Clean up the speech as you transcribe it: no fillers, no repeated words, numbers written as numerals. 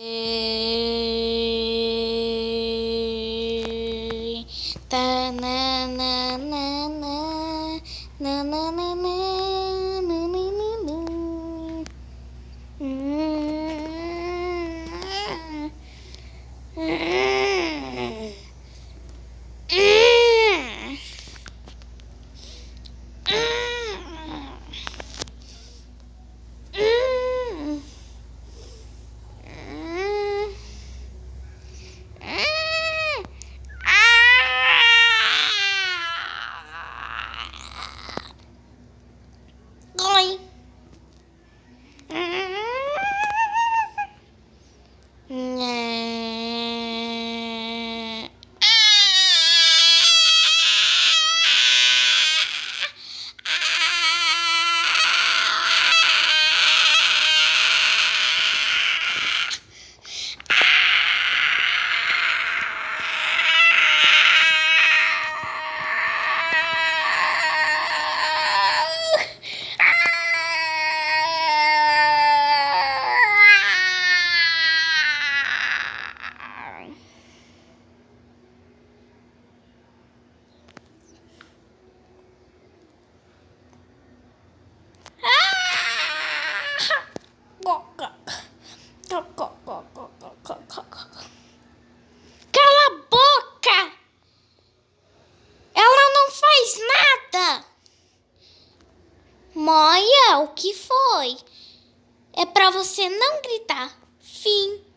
Tá na na na na na na na Cala a boca! Ela não faz nada! Moya, o que foi? É pra você não gritar. Fim.